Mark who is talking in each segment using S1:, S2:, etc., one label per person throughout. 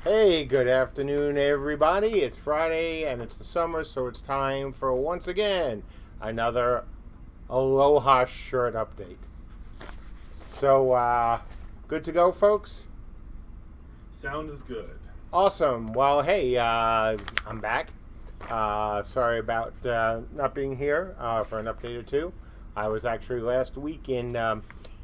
S1: Hey, good afternoon, everybody. It's Friday and it's the summer, so it's time for once again another Aloha shirt update. So, good to go, folks?
S2: Sound is good.
S1: Awesome. Well, hey, I'm back. Sorry about not being here for an update or two. I was actually last week in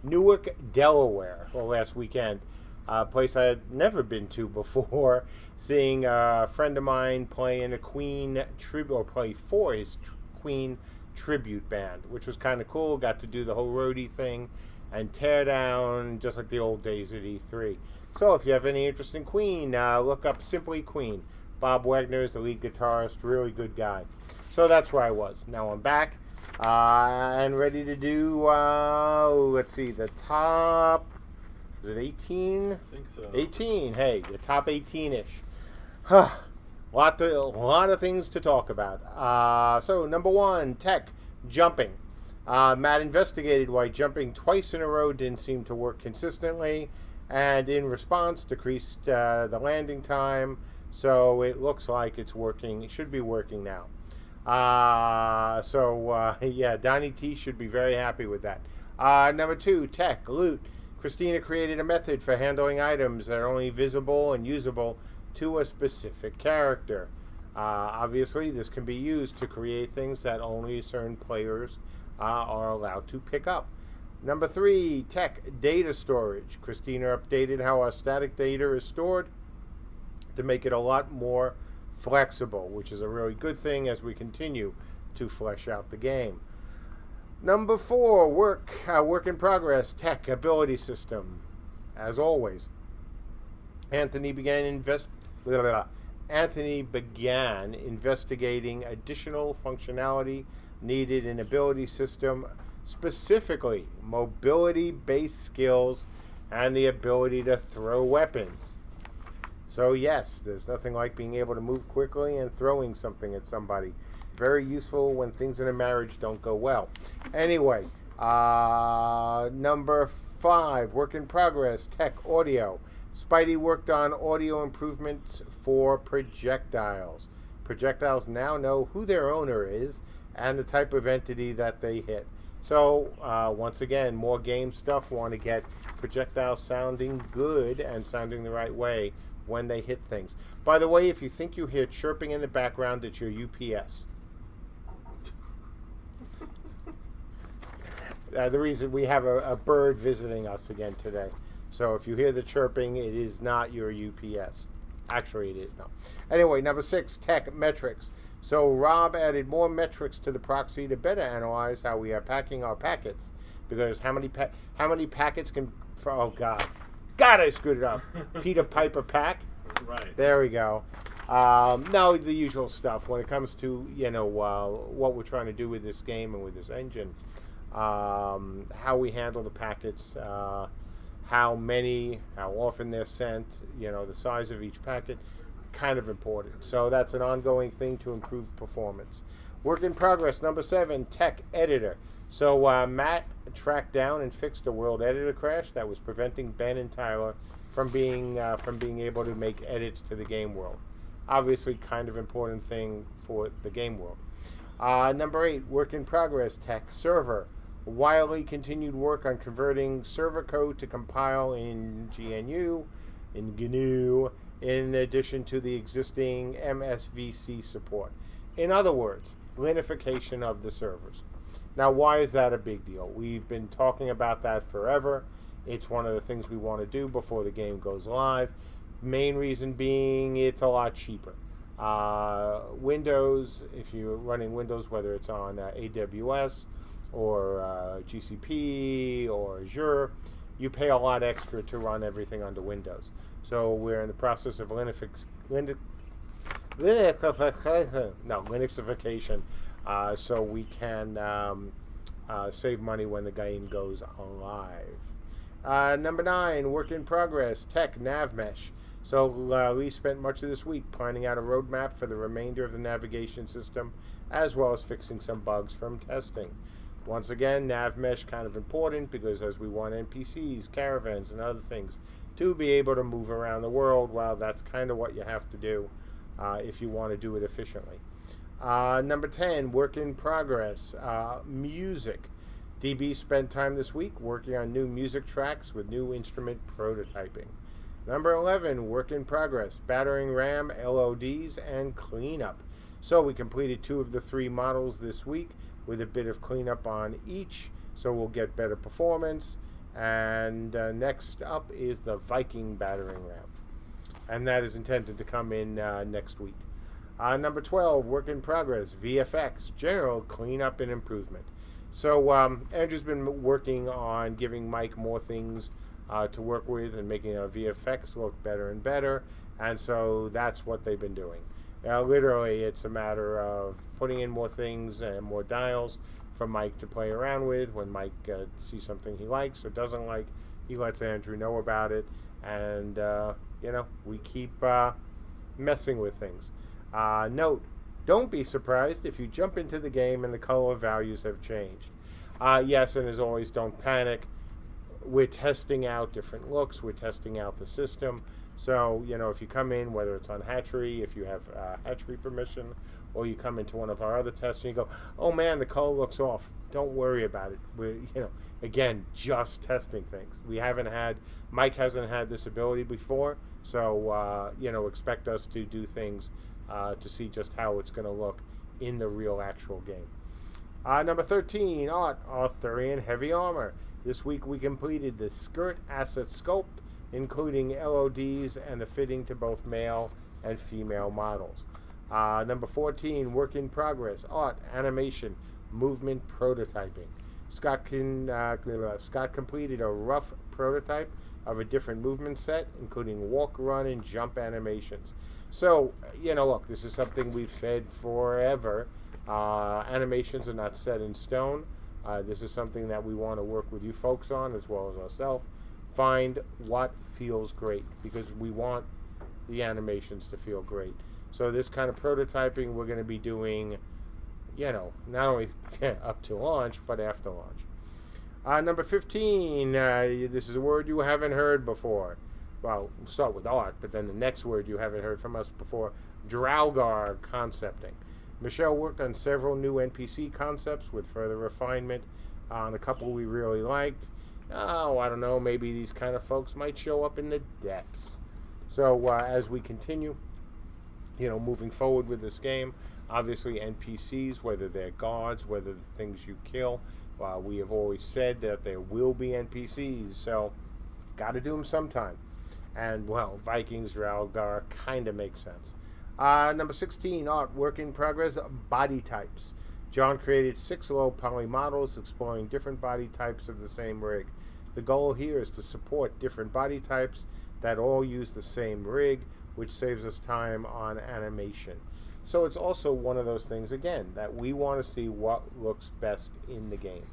S1: Newark, Delaware, or last weekend. A place I had never been to before, seeing a friend of mine play in a Queen tribute, or play for his Queen tribute band, which was kind of cool. Got to do the whole roadie thing and tear down, just like the old days at E3. So if you have any interest in Queen, look up Simply Queen. Bob Wagner is the lead guitarist, really good guy. So that's where I was. Now I'm back and ready to do, let's see, the top... Is it 18?
S2: I think so.
S1: 18. Hey, the top 18-ish. A lot of things to talk about. So, number one, tech, jumping. Matt investigated why jumping twice in a row didn't seem to work consistently, and in response, decreased the landing time. So, it looks like it's working. It should be working now. Yeah, Donnie T should be very happy with that. Number two, tech, loot. Christina created a method for handling items that are only visible and usable to a specific character. Obviously, this can be used to create things that only certain players are allowed to pick up. Number three, tech, data storage. Christina updated how our static data is stored to make it a lot more flexible, which is a really good thing as we continue to flesh out the game. Number four, work in progress, tech, ability system. As always, Anthony began investigating additional functionality needed in ability system, specifically mobility-based skills and the ability to throw weapons. So yes, there's nothing like being able to move quickly and throwing something at somebody. Very useful when things in a marriage don't go well. Anyway, number five, work in progress, tech, audio. Spidey worked on audio improvements for projectiles. Projectiles now know who their owner is and the type of entity that they hit. So, once again, more game stuff. Want to get projectiles sounding good and sounding the right way when they hit things. By the way, if you think you hear chirping in the background, it's your UPS. The reason we have a bird visiting us again today. So if you hear the chirping, it is not your UPS. Actually, it is now. Anyway, number six, tech metrics. So Rob added more metrics to the proxy to better analyze how we are packing our packets. Because how many packets can... Oh, God, I screwed it up. Peter Piper pack?
S2: Right.
S1: There we go. No, the usual stuff when it comes to, what we're trying to do with this game and with this engine. How we handle the packets, how many, how often they're sent, the size of each packet, kind of important. So that's an ongoing thing to improve performance. Work in progress, number seven, tech editor. So Matt tracked down and fixed a world editor crash that was preventing Ben and Tyler from being able to make edits to the game world. Obviously, kind of important thing for the game world. Number eight, work in progress, tech, server. Wiley continued work on converting server code to compile in GNU, in addition to the existing MSVC support. In other words, Linification of the servers. Now, why is that a big deal? We've been talking about that forever. It's one of the things we want to do before the game goes live. Main reason being it's a lot cheaper. Windows, if you're running Windows, whether it's on AWS, or GCP or Azure, you pay a lot extra to run everything under Windows. So we're in the process of Linuxification, so we can save money when the game goes live. Number 9, work in progress, tech nav mesh. So Lee spent much of this week planning out a roadmap for the remainder of the navigation system, as well as fixing some bugs from testing. Once again, nav mesh kind of important because as we want NPCs, caravans, and other things to be able to move around the world, well, that's kind of what you have to do if you want to do it efficiently. Number 10, work in progress, music. DB spent time this week working on new music tracks with new instrument prototyping. Number 11, work in progress, battering RAM, LODs, and cleanup. So we completed 2 of the 3 models this week with a bit of cleanup on each, so we'll get better performance. And next up is the Viking battering ram, and that is intended to come in next week. Number 12, work in progress, VFX, general cleanup and improvement. So Andrew's been working on giving Mike more things to work with and making our VFX look better and better, and so that's what they've been doing. Literally, it's a matter of putting in more things and more dials for Mike to play around with. When Mike sees something he likes or doesn't like, he lets Andrew know about it, and we keep messing with things. Note, don't be surprised if you jump into the game and the color values have changed. Yes, and as always, don't panic. We're testing out different looks. We're testing out the system. So, if you come in, whether it's on Hatchery, if you have Hatchery permission, or you come into one of our other tests and you go, oh man, the color looks off. Don't worry about it. We're, again, just testing things. Mike hasn't had this ability before, so, expect us to do things to see just how it's going to look in the real actual game. Number 13, Arthurian Heavy Armor. This week we completed the skirt asset sculpt, including LODs and the fitting to both male and female models. Number 14, work in progress, art, animation, movement prototyping. Scott completed a rough prototype of a different movement set, including walk, run, and jump animations. So, look, this is something we've said forever. Animations are not set in stone. This is something that we want to work with you folks on as well as ourselves. Find what feels great, because we want the animations to feel great. So this kind of prototyping we're going to be doing, not only up to launch, but after launch. Number 15, this is a word you haven't heard before. Well, we'll start with art, but then the next word you haven't heard from us before, Draugr concepting. Michelle worked on several new NPC concepts with further refinement on a couple we really liked. Oh, I don't know, maybe these kind of folks might show up in the depths. So as we continue, moving forward with this game, obviously NPCs, whether they're gods, whether the things you kill, we have always said that there will be NPCs, so got to do them sometime. And, well, Vikings, Draugr kind of makes sense. Number 16, art, work in progress, body types. John created 6 low poly models exploring different body types of the same rig. The goal here is to support different body types that all use the same rig, which saves us time on animation. So it's also one of those things, again, that we want to see what looks best in the game.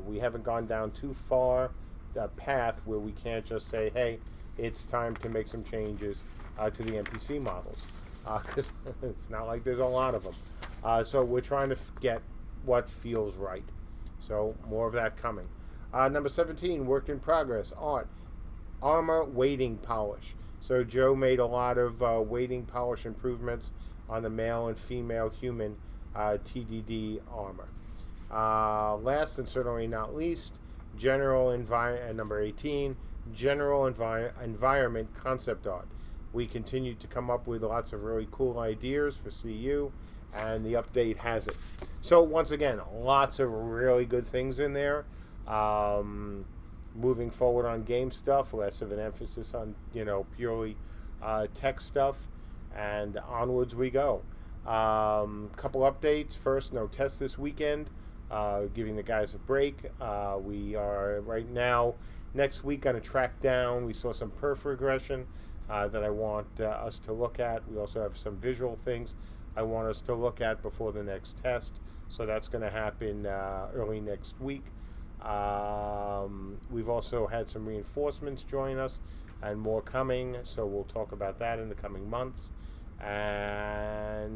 S1: We haven't gone down too far a path where we can't just say, hey, it's time to make some changes to the NPC models, because it's not like there's a lot of them. So we're trying to get what feels right. So more of that coming. Number 17, work in progress, art, armor weighting polish. So Joe made a lot of weighting polish improvements on the male and female human TDD armor. Last and certainly not least, number 18, general environment concept art. We continued to come up with lots of really cool ideas for CU, and the update has it. So once again, lots of really good things in there. Moving forward on game stuff, less of an emphasis on purely tech stuff, and onwards we go. Couple updates. First, no tests this weekend, giving the guys a break. We are right now, next week, going to track down. We saw some perf regression that I want us to look at. We also have some visual things I want us to look at before the next test. So that's going to happen early next week. We've also had some reinforcements join us and more coming, so we'll talk about that in the coming months. And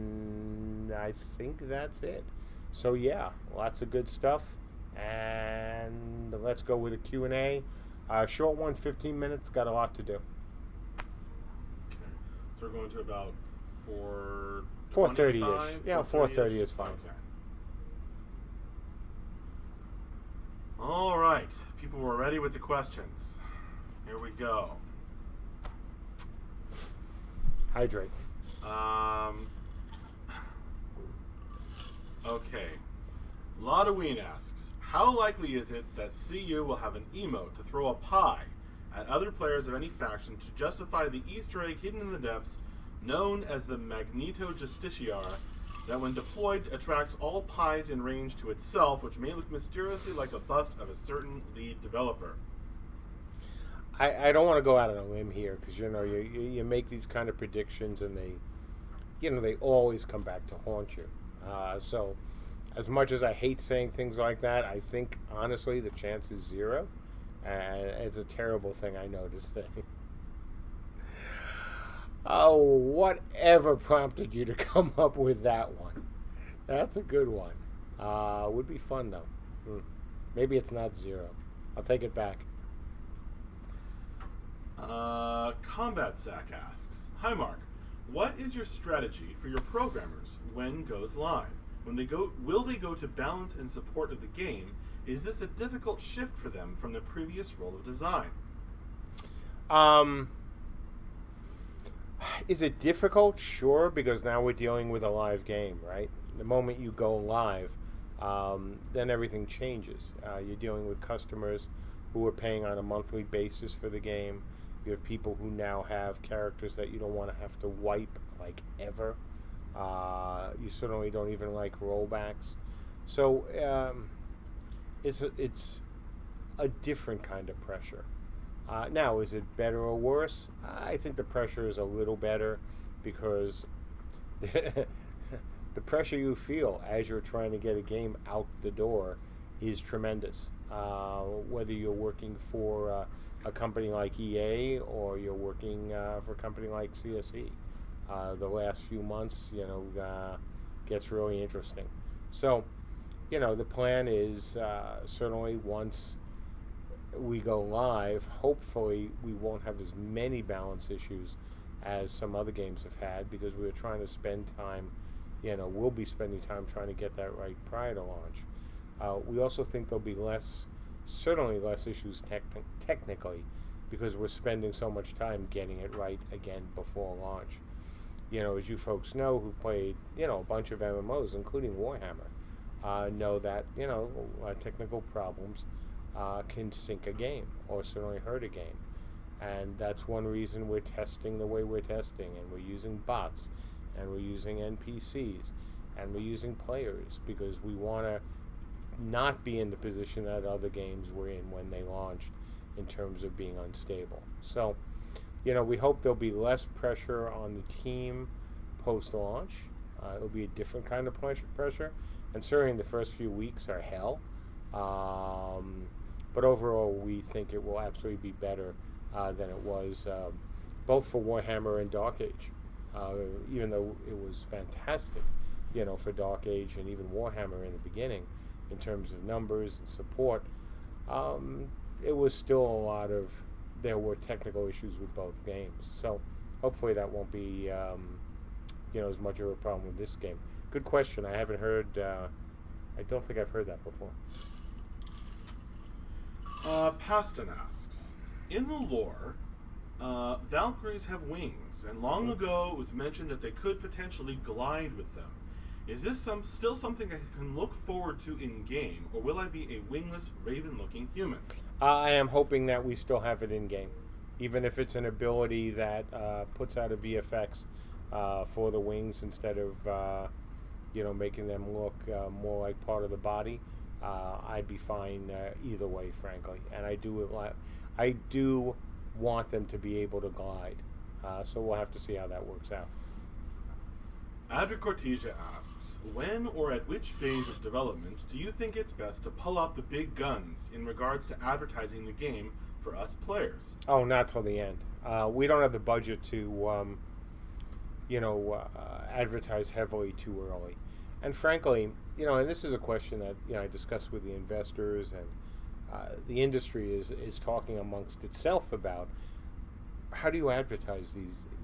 S1: I think that's it. So yeah, lots of good stuff. And let's go with a Q&A. Short one, 15 minutes, got a lot to do.
S2: Okay. So we're going to about
S1: 4:30ish. Yeah, 4:30 is fine.
S2: Okay. All right. People were ready with the questions. Here we go.
S1: Hydrate.
S2: Okay. Lodaween asks, how likely is it that CU will have an emote to throw a pie at other players of any faction to justify the Easter egg hidden in the depths known as the Magneto Justiciar that when deployed attracts all pies in range to itself, which may look mysteriously like a bust of a certain lead developer?
S1: I don't want to go out on a limb here because you make these kind of predictions and they always come back to haunt you. So as much as I hate saying things like that, I think honestly the chance is zero, and it's a terrible thing I know to say. Oh, whatever prompted you to come up with that one? That's a good one. Would be fun though. Maybe it's not zero. I'll take it back.
S2: Combat Sack asks, hi Mark, what is your strategy for your programmers when goes live? Will they go to balance and support of the game? Is this a difficult shift for them from the previous role of design?
S1: Is it difficult? Sure, because now we're dealing with a live game, right? The moment you go live, then everything changes. You're dealing with customers who are paying on a monthly basis for the game. You have people who now have characters that you don't want to have to wipe like ever. You certainly don't even like rollbacks. So it's a different kind of pressure. Now, is it better or worse? I think the pressure is a little better because the pressure you feel as you're trying to get a game out the door is tremendous. Whether you're working for a company like EA or you're working for a company like CSE. The last few months, gets really interesting. So, the plan is certainly once we go live, hopefully we won't have as many balance issues as some other games have had because we were trying to spend time, we'll be spending time trying to get that right prior to launch. We also think there'll be certainly less issues technically because we're spending so much time getting it right again before launch. As you folks know who've played, a bunch of MMOs, including Warhammer, know that, technical problems can sink a game or certainly hurt a game. And that's one reason we're testing the way we're testing, and we're using bots, and we're using NPCs, and we're using players because we want to not be in the position that other games were in when they launched in terms of being unstable. So, we hope there'll be less pressure on the team post-launch. It'll be a different kind of pressure, and certainly the first few weeks are hell. But overall, we think it will absolutely be better than it was, both for Warhammer and Dark Age. Even though it was fantastic, for Dark Age and even Warhammer in the beginning, in terms of numbers and support, it was still there were technical issues with both games. So hopefully that won't be, as much of a problem with this game. Good question. I haven't heard, I don't think I've heard that before.
S2: Paston asks, in the lore, Valkyries have wings, and long ago it was mentioned that they could potentially glide with them. Is this still something I can look forward to in-game, or will I be a wingless, raven-looking human?
S1: I am hoping that we still have it in-game, even if it's an ability that puts out a VFX for the wings instead of, making them look more like part of the body. I'd be fine either way, frankly. And I do want them to be able to glide. So we'll have to see how that works out.
S2: Adra Cortesia asks, when or at which phase of development do you think it's best to pull out the big guns in regards to advertising the game for us players?
S1: Oh, not till the end. We don't have the budget to, advertise heavily too early. And frankly, and this is a question that I discussed with the investors, and the industry is talking amongst itself about how do you advertise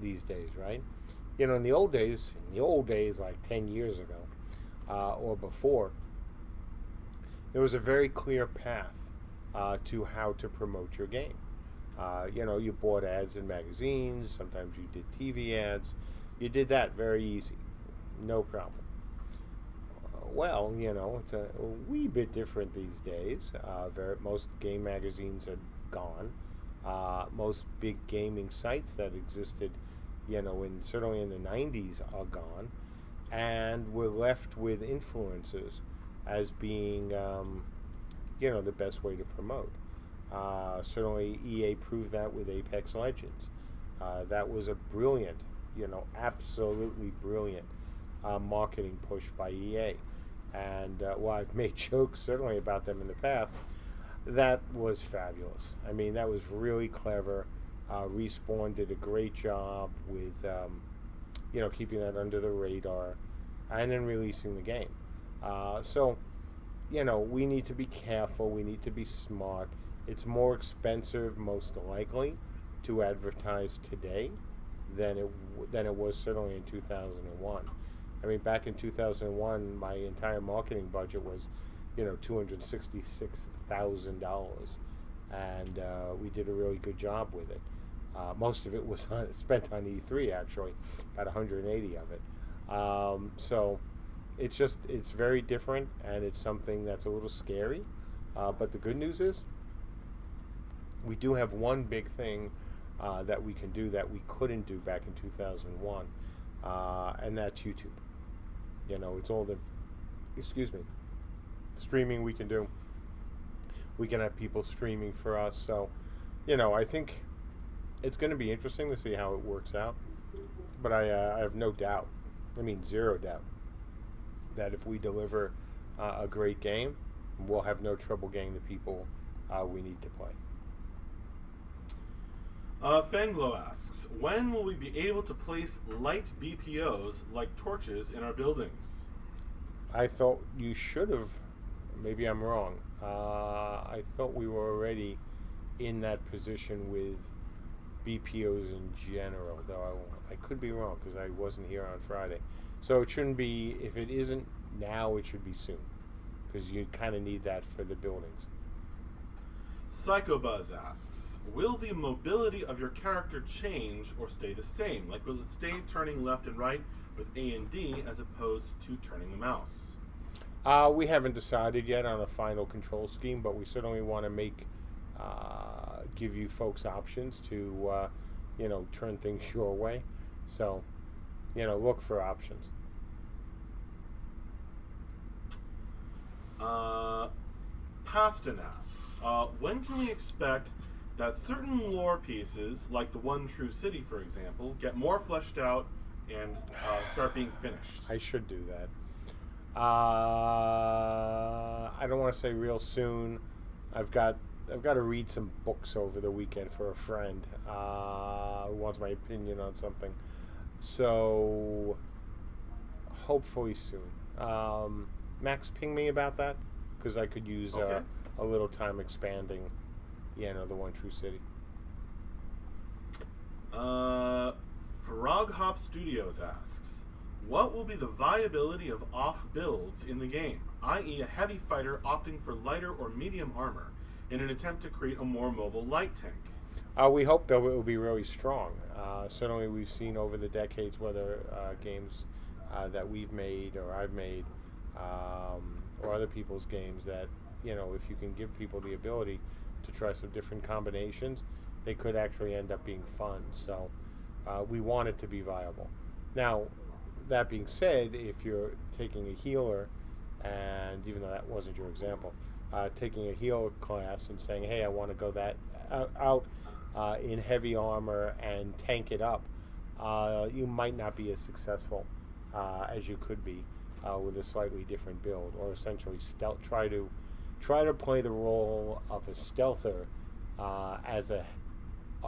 S1: these days, right? In the old days, like 10 years ago or before, there was a very clear path to how to promote your game. You bought ads in magazines. Sometimes you did TV ads. You did that very easy, no problem. It's a wee bit different these days. Most game magazines are gone. Most big gaming sites that existed, certainly in the '90s, are gone, and we're left with influencers as being, the best way to promote. Certainly, EA proved that with Apex Legends. That was a brilliant, absolutely brilliant marketing push by EA. And while I've made jokes certainly about them in the past, that was fabulous. I mean, that was really clever. Respawn did a great job with, keeping that under the radar and then releasing the game. So, we need to be careful. We need to be smart. It's more expensive, most likely, to advertise today than it was certainly in 2001. I mean, back in 2001, my entire marketing budget was, $266,000, and we did a really good job with it. Most of it was spent on E3, actually, about 180 of it. So it's very different, and it's something that's a little scary. But the good news is, we do have one big thing that we can do that we couldn't do back in 2001, and that's YouTube. It's all the, streaming we can do. We can have people streaming for us. So, I think it's going to be interesting to see how it works out. But I have no doubt, zero doubt, that if we deliver a great game, we'll have no trouble getting the people we need to play.
S2: Fanglo asks, when will we be able to place light BPOs like torches in our buildings?
S1: I thought you should have. Maybe I'm wrong. I thought we were already in that position with BPOs in general, though I could be wrong because I wasn't here on Friday. So it shouldn't be, if it isn't now, it should be soon, because you kind of need that for the buildings.
S2: Psychobuzz asks, will the mobility of your character change or stay the same? Like, will it stay turning left and right with A and D as opposed to turning the mouse?
S1: We haven't decided yet on a final control scheme, but we certainly want to give you folks options to, turn things your way. So, look for options.
S2: Paston asks, when can we expect that certain lore pieces, like the One True City, for example, get more fleshed out and start being finished?
S1: I should do that. I don't want to say real soon. I've got to read some books over the weekend for a friend who wants my opinion on something. So hopefully soon. Max, ping me about that, because I could use a little time expanding, the One True City.
S2: Frog Hop Studios asks, what will be the viability of off builds in the game, i.e. a heavy fighter opting for lighter or medium armor in an attempt to create a more mobile light tank?
S1: We hope, though, it will be really strong. Certainly we've seen over the decades whether games that we've made or I've made or other people's games that, if you can give people the ability to try some different combinations, they could actually end up being fun. So we want it to be viable. Now, that being said, if you're taking a healer, and even though that wasn't your example, taking a healer class and saying, hey, I want to go that out in heavy armor and tank it up, you might not be as successful as you could be with a slightly different build, or essentially stealth. Try to play the role of a stealther as a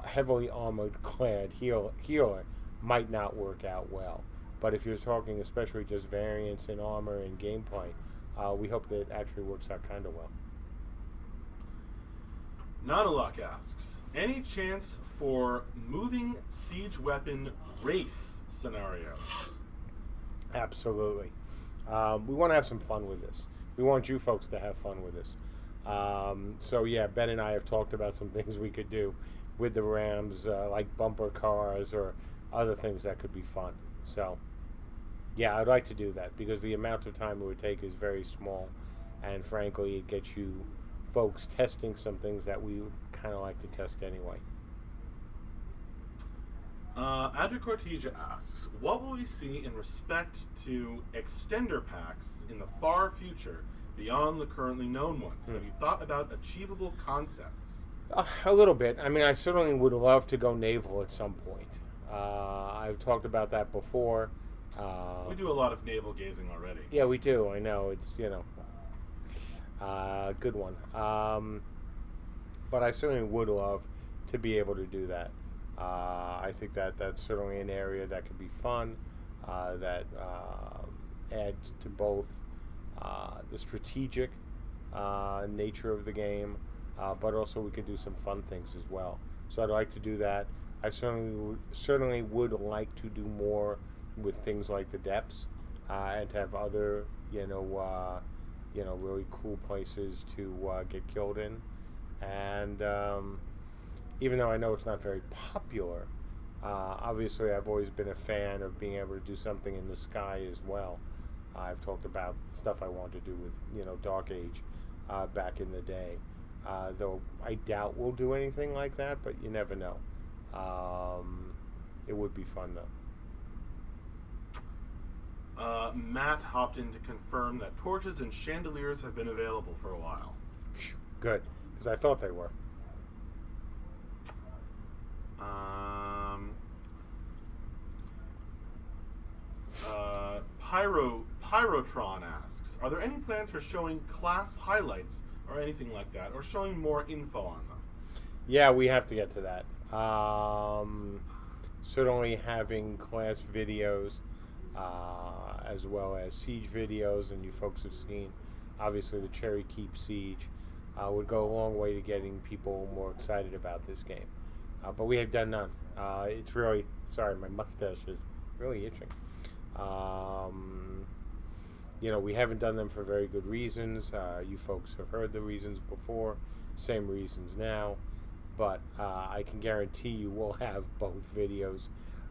S1: heavily armored clad healer might not work out well. But if you're talking especially just variance in armor and gameplay, we hope that it actually works out kind of well.
S2: Nanaluk asks, any chance for moving siege weapon race scenarios?
S1: Absolutely. We want to have some fun with this. We want you folks to have fun with this. So yeah, Ben and I have talked about some things we could do with the Rams, like bumper cars or other things that could be fun. So yeah, I'd like to do that because the amount of time it would take is very small, and frankly, it gets you folks testing some things that we would kind of like to test anyway.
S2: Adra Cortesia asks, what will we see in respect to extender packs in the far future beyond the currently known ones? Have you thought about achievable concepts?
S1: A little bit. I mean, I certainly would love to go naval at some point. I've talked about that before.
S2: We do a lot of naval gazing already.
S1: Yeah, we do. I know. It's, good one. But I certainly would love to be able to do that. I think that that's certainly an area that could be fun, that adds to both the strategic nature of the game, but also we could do some fun things as well. So I'd like to do that. I certainly would like to do more with things like the depths, and to have other, really cool places to get killed in. And even though I know it's not very popular, obviously I've always been a fan of being able to do something in the sky as well. I've talked about stuff I want to do with, Dark Age back in the day. Though I doubt we'll do anything like that, but you never know. It would be fun, though.
S2: Matt hopped in to confirm that torches and chandeliers have been available for a while.
S1: Good, because I thought they were.
S2: Pyrotron asks, are there any plans for showing class highlights or anything like that, or showing more info on them?
S1: Yeah, we have to get to that. Certainly having class videos, as well as siege videos, and you folks have seen, obviously, the Cherry Keep siege would go a long way to getting people more excited about this game. But we have done none. It's really, sorry, my mustache is really itching. We haven't done them for very good reasons. You folks have heard the reasons before, same reasons now. But I can guarantee you we'll have both videos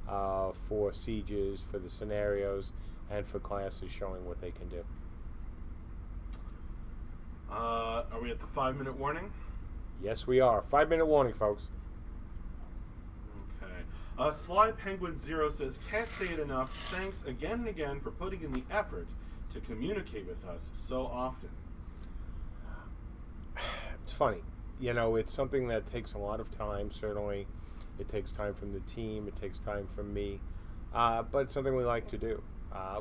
S1: for sieges, for the scenarios, and for classes showing what they can do.
S2: Are we at the 5-minute warning?
S1: Yes, we are. 5-minute warning, folks.
S2: Okay. Sly Penguin Zero says, can't say it enough. Thanks again and again for putting in the effort to communicate with us so often.
S1: It's funny. It's something that takes a lot of time, certainly. It takes time from the team. It takes time from me. But it's something we like to do.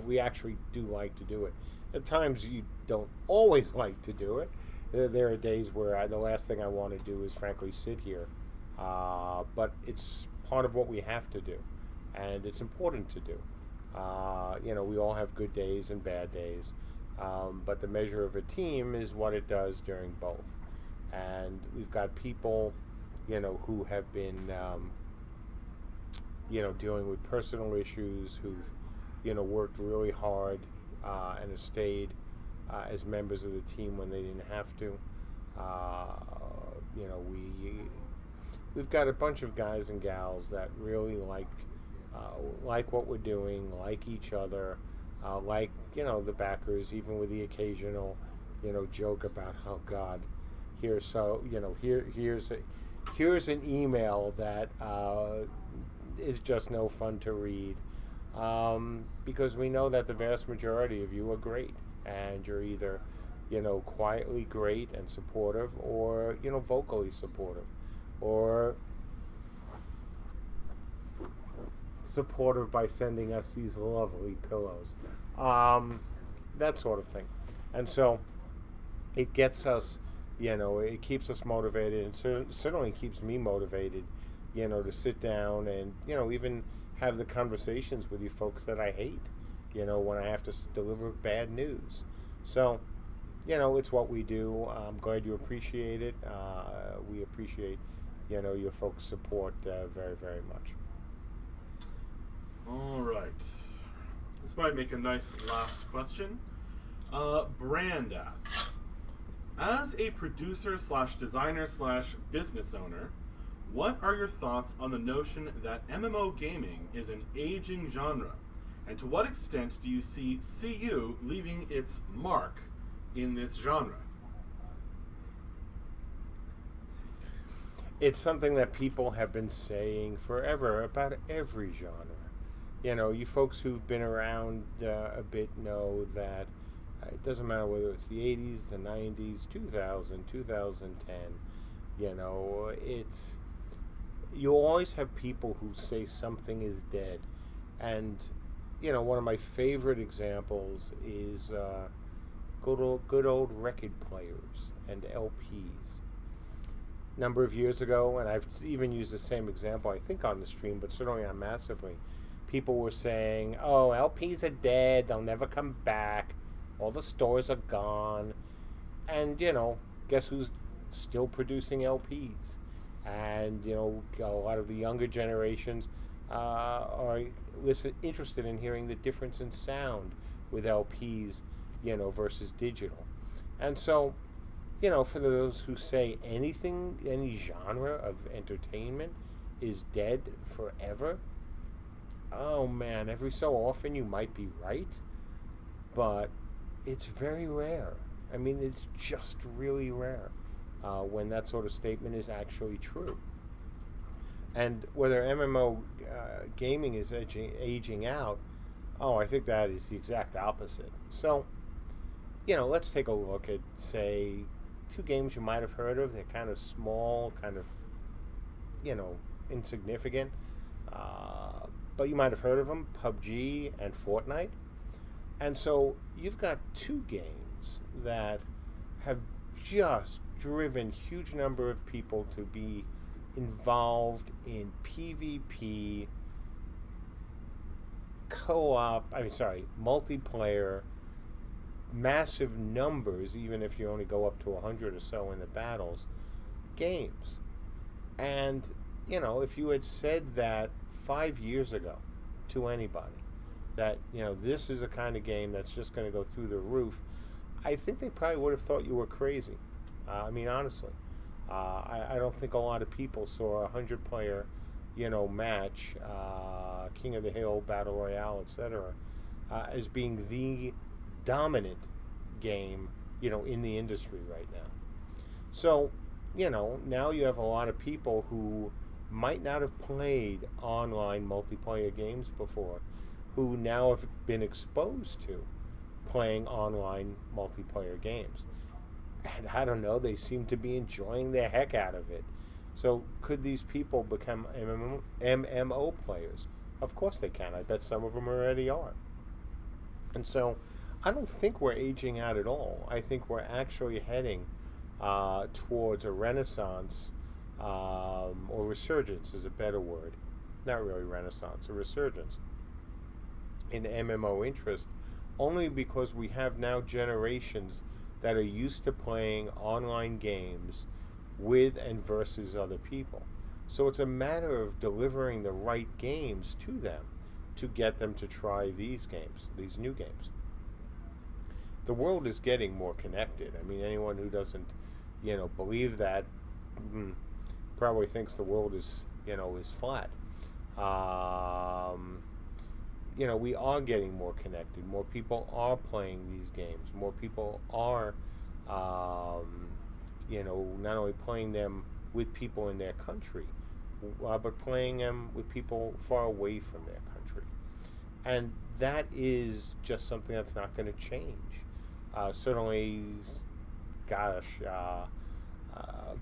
S1: We actually do like to do it. At times, you don't always like to do it. There are days where the last thing I want to do is, frankly, sit here. But it's part of what we have to do. And it's important to do. We all have good days and bad days. But the measure of a team is what it does during both. And we've got people, who have been, dealing with personal issues, who've, worked really hard and have stayed as members of the team when they didn't have to. We've got a bunch of guys and gals that really like what we're doing, like each other, like, the backers, even with the occasional, joke about, oh God, here's an email that is just no fun to read, because we know that the vast majority of you are great, and you're either, quietly great and supportive, or, vocally supportive, or supportive by sending us these lovely pillows, that sort of thing. And so it gets us, it keeps us motivated, and certainly keeps me motivated, to sit down and, even have the conversations with you folks that I hate, when I have to deliver bad news. So, it's what we do. I'm glad you appreciate it. We appreciate, your folks' support very, very much.
S2: All right. This might make a nice last question. Brand asks, as a producer slash designer slash business owner, what are your thoughts on the notion that MMO gaming is an aging genre? And to what extent do you see CU leaving its mark in this genre?
S1: It's something that people have been saying forever about every genre. You folks who've been around a bit know that it doesn't matter whether it's the 80s, the 90s, 2000, 2010. It's you always have people who say something is dead. And, one of my favorite examples is good old record players and LPs. Number of years ago, and I've even used the same example, I think, on the stream, but certainly on Massively, people were saying, oh, LPs are dead, they'll never come back, all the stores are gone. And, guess who's still producing LPs? And, a lot of the younger generations are interested in hearing the difference in sound with LPs, versus digital. And so, for those who say any genre of entertainment is dead forever, oh man, every so often you might be right, but it's very rare. I mean, it's just really rare when that sort of statement is actually true. And whether MMO gaming is aging out, oh, I think that is the exact opposite. So, let's take a look at, say, two games you might have heard of. They're kind of small, kind of, insignificant. But you might have heard of them, PUBG and Fortnite. And so you've got two games that have just driven huge number of people to be involved in PvP, multiplayer, massive numbers, even if you only go up to 100 or so in the battles, games. And, if you had said that 5 years ago to anybody, that, this is a kind of game that's just going to go through the roof, I think they probably would have thought you were crazy. Honestly. I don't think a lot of people saw a 100-player, match, King of the Hill, Battle Royale, etc., as being the dominant game, in the industry right now. So, now you have a lot of people who might not have played online multiplayer games before, who now have been exposed to playing online multiplayer games. And I don't know, they seem to be enjoying the heck out of it. So could these people become MMO players? Of course they can. I bet some of them already are. And so I don't think we're aging out at all. I think we're actually heading towards a renaissance, or resurgence is a better word. Not really renaissance, a resurgence in MMO interest, only because we have now generations that are used to playing online games with and versus other people. So it's a matter of delivering the right games to them to get them to try these games, these new games. The world is getting more connected. I mean, anyone who doesn't, believe that probably thinks the world is flat. We are getting more connected. More people are playing these games. More people are, not only playing them with people in their country, but playing them with people far away from their country. And that is just something that's not going to change. Certainly,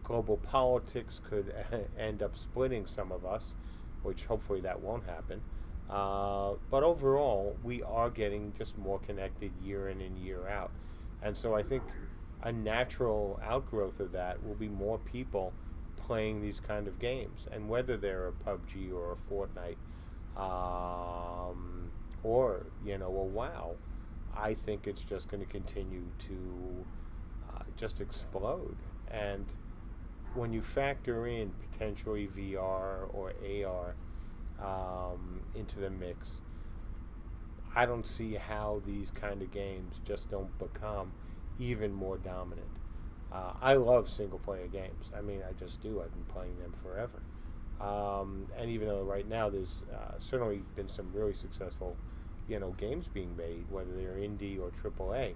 S1: global politics could end up splitting some of us, which hopefully that won't happen. But overall, we are getting just more connected year in and year out. And so I think a natural outgrowth of that will be more people playing these kind of games. And whether they're a PUBG or a Fortnite, or, a WoW, I think it's just going to continue to just explode. And when you factor in potentially VR or AR into the mix, I don't see how these kind of games just don't become even more dominant. I love single player games. I mean, I just do. I've been playing them forever. And even though right now there's certainly been some really successful, games being made, whether they're indie or AAA,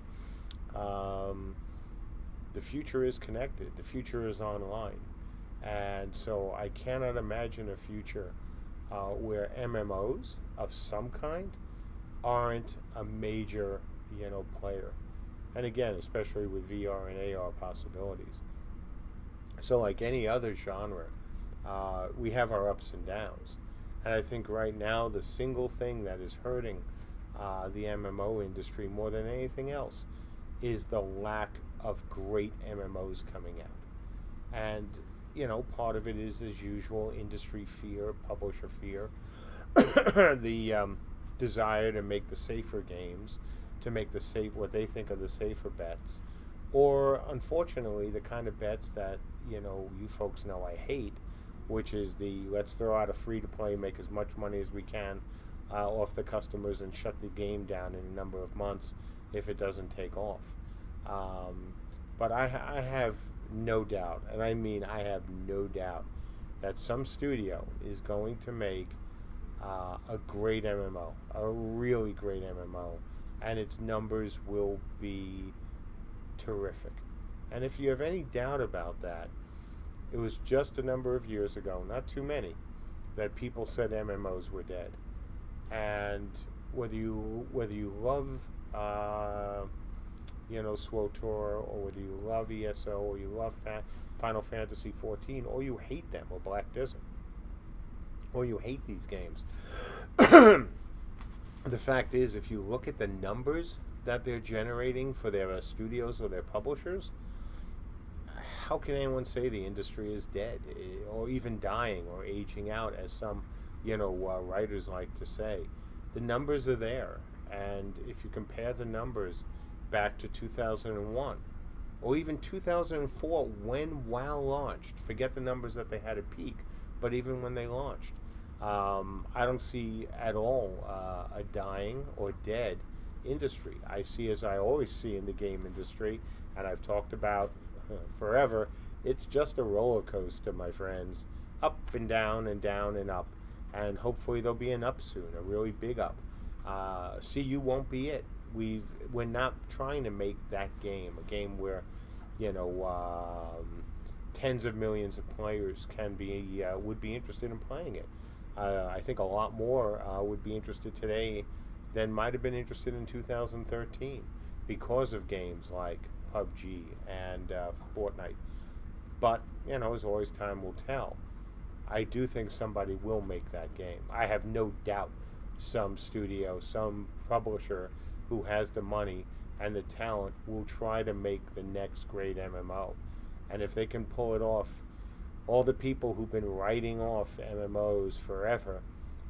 S1: the future is connected. The future is online. And so I cannot imagine a future where MMOs of some kind aren't a major, player. And again, especially with VR and AR possibilities. So like any other genre, we have our ups and downs. And I think right now the single thing that is hurting the MMO industry more than anything else is the lack of great MMOs coming out. And, part of it is, as usual, industry fear, publisher fear, the desire to make the safer games, to make what they think are the safer bets, or unfortunately the kind of bets that you folks know I hate, which is the let's throw out a free-to-play, make as much money as we can off the customers, and shut the game down in a number of months if it doesn't take off. But I have no doubt, and I mean I have no doubt, that some studio is going to make a great MMO, a really great MMO, and its numbers will be terrific. And if you have any doubt about that, it was just a number of years ago, not too many, that people said MMOs were dead. And whether you love SWTOR, or whether you love ESO, or you love Final Fantasy 14, or you hate them, or Black Desert, or you hate these games, the fact is, if you look at the numbers that they're generating for their studios or their publishers, how can anyone say the industry is dead, or even dying, or aging out, as some writers like to say? The numbers are there, and if you compare the numbers back to 2001 or even 2004, when WoW launched, forget the numbers that they had at peak, but even when they launched, I don't see at all a dying or dead industry. I see, as I always see in the game industry, and I've talked about forever, it's just a roller coaster, my friends, up and down and down and up, and hopefully there'll be an up soon, a really big up. CU won't be it. We're not trying to make that game a game where tens of millions of players would be interested in playing it. I think a lot more would be interested today than might have been interested in 2013 because of games like PUBG and Fortnite. But as always, time will tell. I do think somebody will make that game. I have no doubt some studio, some publisher who has the money and the talent will try to make the next great MMO. And if they can pull it off, all the people who've been writing off MMOs forever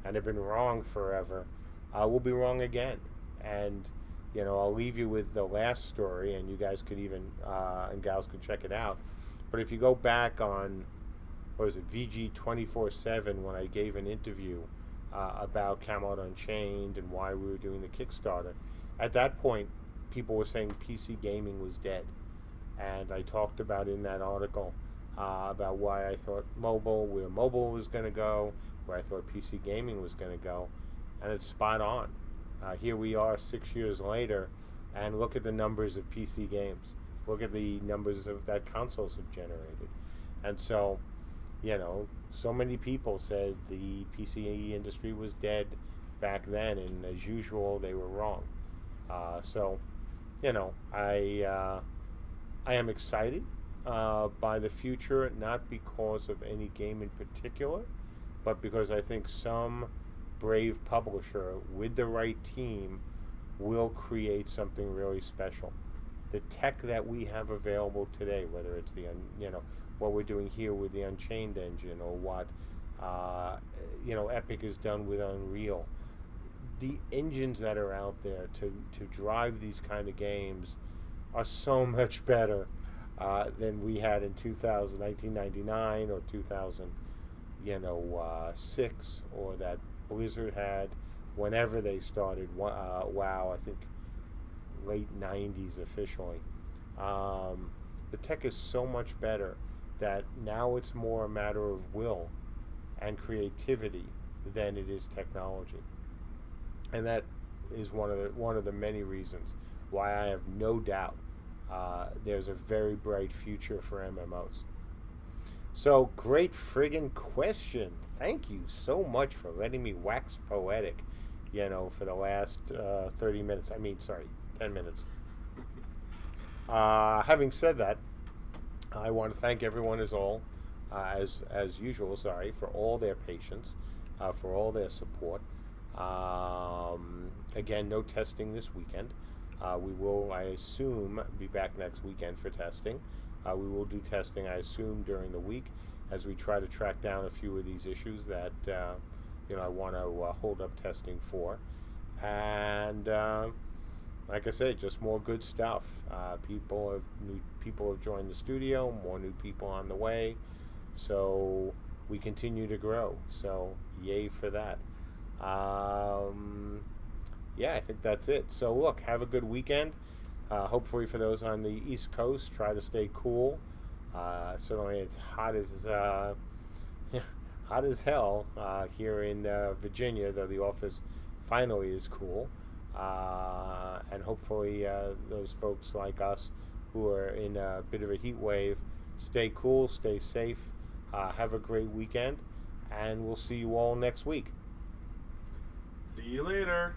S1: and have been wrong forever will be wrong again. And, I'll leave you with the last story, and you guys could even, and gals could check it out. But if you go back on, VG 24/7, when I gave an interview about Camelot Unchained and why we were doing the Kickstarter, at that point, people were saying PC gaming was dead. And I talked about in that article about why I thought where mobile was going to go, where I thought PC gaming was going to go, and it's spot on. Here we are 6 years later, and look at the numbers of PC games. Look at the numbers that consoles have generated. And so, so many people said the PC industry was dead back then, and as usual, they were wrong. So, I am excited by the future, not because of any game in particular, but because I think some brave publisher with the right team will create something really special. The tech that we have available today, whether it's what we're doing here with the Unchained engine, or what Epic has done with Unreal, the engines that are out there to drive these kind of games are so much better than we had in 1999 or 2006, or that Blizzard had whenever they started. WoW, I think late 90s officially. The tech is so much better that now it's more a matter of will and creativity than it is technology. And that is one of the many reasons why I have no doubt there's a very bright future for MMOs. So, great friggin' question. Thank you so much for letting me wax poetic, for the last 10 minutes. Having said that, I want to thank everyone as usual, for all their patience, for all their support. Again, no testing this weekend. We will, I assume, be back next weekend for testing. We will do testing, I assume, during the week as we try to track down a few of these issues that I want to hold up testing for. And like I say, just more good stuff. People have joined the studio, more new people on the way. So we continue to grow. So yay for that. I think that's it. So look, have a good weekend. Hopefully for those on the East Coast, try to stay cool. Certainly it's hot as hell here in Virginia, though the office finally is cool. And hopefully those folks like us who are in a bit of a heat wave, stay cool, stay safe, have a great weekend, and we'll see you all next week.
S2: See you later.